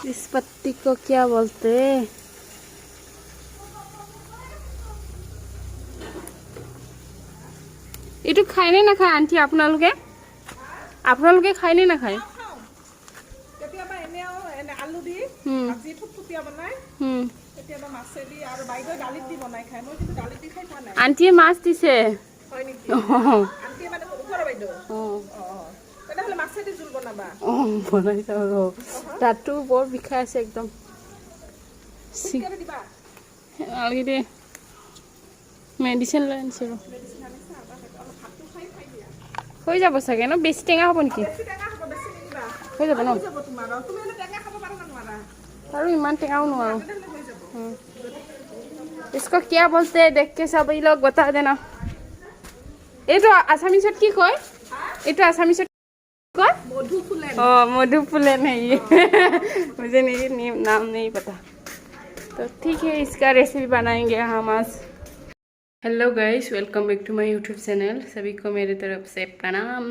इस पत्ती को क्या बोलते हैं? इटू खाई ने ना खाय आंटी आपनालोके? आपनालोके खाई ने ना खाय? কেতিয়াবা এনেও এনে আলু দি ভাজি থুপথুপিয়া বনাই কেতিয়াবা মাছেদি আৰু বাইদেউ দালিত দি বনাই খায় মই কিন্তু দালিত দি খাই পোৱা নাই আন্টিয়ে মাছ দিছে হয় নেকি আন্টিয়ে মানে ওপৰৰ বাইদেউ তেনেহ'লে মাছেদি জোল বনাবা বনাই চাও দাঁতটো বৰ বিষাই আছে একদম কেতিয়াবা দিবা নালাগে দে মেডিচিন লৈ আনিছিলোঁ মেডিচিন আনিছা অলপ ভাতটো খাই দিয়া হৈ যাব চাগে ন বেছি টেঙা হ'ব নেকি বেছি টেঙা হ'ব বেছি নিদিবা হৈ যাব ন হৈ যাব তোমাৰ তুমি এনে টেঙা খাব পাৰা না নোৱাৰা আৰু ইমান টেঙাও নোৱাৰো তেনেহ'লে হৈ যাব इसको क्या बोलते हैं देख के सभी लोग बता देना ये तो आसामीसत की कय ये तो आसामीसत कय मधुफुलेन मधुफुलेन है ये मुझे नहीं नाम नहीं पता तो ठीक है इसका रेसिपी बनाएंगे हम आज hello guys welcome back to my YouTube channel सभी को मेरी तरफ से प्रणाम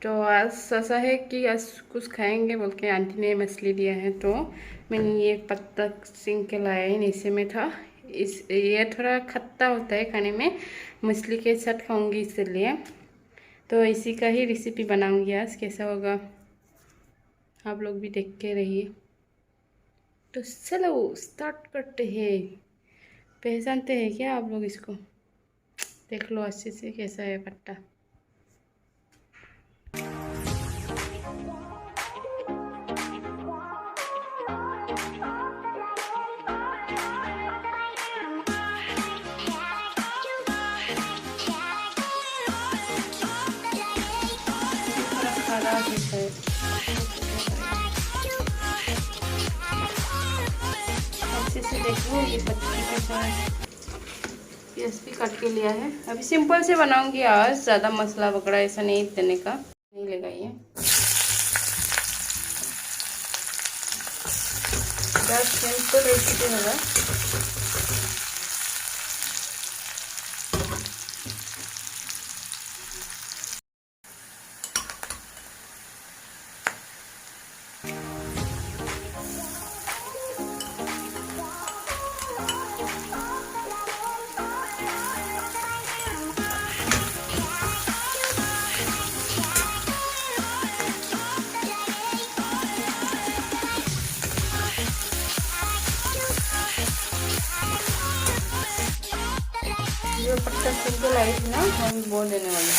तो आज ऐसा है कि आज कुछ खाएंगे बोल के आंटी ने मछली दिया है तो मैंने ये पत्ता सिंग के लाया ही नीचे में था ये थोड़ा खट्टा होता है खाने में मछली के साथ खाऊंगी इसलिए तो इसी का ही रेसिपी बनाऊंगी आज कैसा होगा आप लोग भी देख के रहिए तो चलो स्टार्ट करते हैं पहचानते हैं क्या आप लोग इसको देख लो अच्छे से कैसा है पत्ता अच्छे से देखो ये पत्ती के साथ प्याज भी काट के लिया है अभी सिंपल से बनाऊंगी आज ज़्यादा मसाला वगैरह ऐसा नहीं देने का नहीं लगाइए बस सिंपल रेसिपी होगा जो पत्ता सिंपल आई थी ना हम वो देने वाले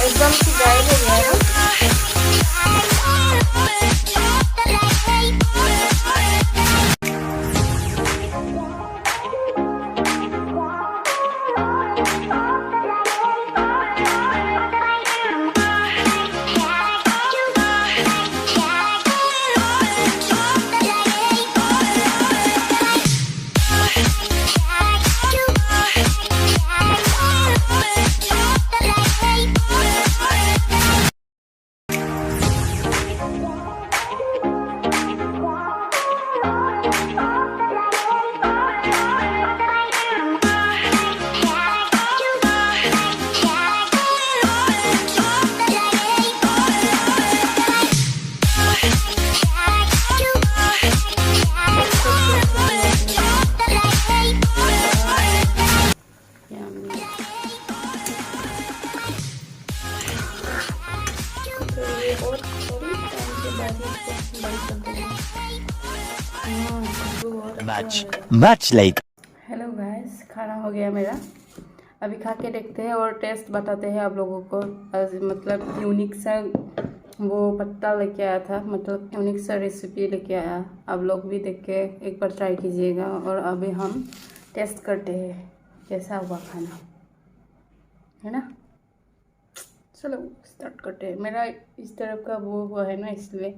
एकदम से गायब हो गया है ना much later. हेलो गाइस खाना हो गया मेरा अभी खा के देखते हैं और टेस्ट बताते हैं आप लोगों को आज मतलब यूनिक सा वो पत्ता लेके आया था मतलब यूनिक सा रेसिपी लेके आया आप लोग भी देख के एक बार ट्राई कीजिएगा और अभी हम टेस्ट करते हैं कैसा हुआ खाना है ना चलो स्टार्ट करते हैं मेरा इस तरफ का वो हुआ है ना इसलिए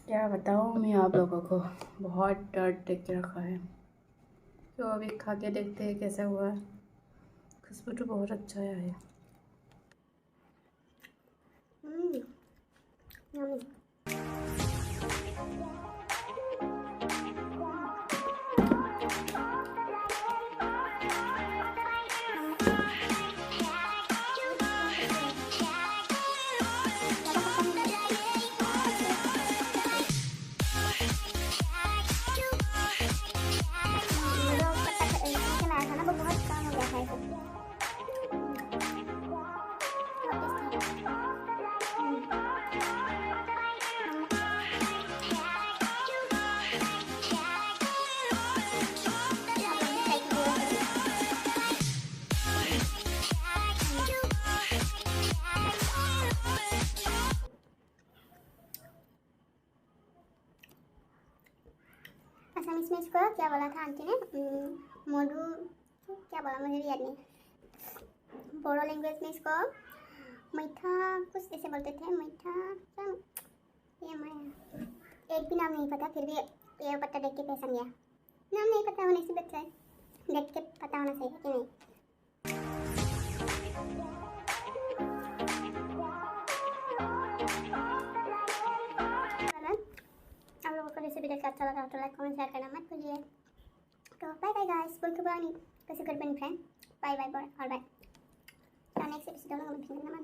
क्या बताऊँ मैं आप लोगों को बहुत दर्द देख के रखा है तो अभी खा के देखते हैं कैसा हुआ है खुशबू तो बहुत अच्छा आया है Yummy. असमीज में इसको क्या बोला था आंटी ने? मधु, क्या बोला मुझे भी याद नहीं। बोडो लैंग्वेज में इसको मीठा कुछ ऐसे बोलते थे, मीठा क्या, ये मैं एक भी नाम नहीं पता, फिर भी ये पता देख के पहचान गया। नाम नहीं पता होने से बच्चा है, देख के पता होना चाहिए कि नहीं। आप लोगों को रेसिपी देखकर अच्छा लगा तो लाइक कमेंट शेयर करना मत भूलिए। तो बाय बाय गाइस, बोल के बाय नहीं कैसे कर बनी फ्रेंड, बाय बाय और बाय। नेक्स्ट एपिसोड में मिलेंगे ना।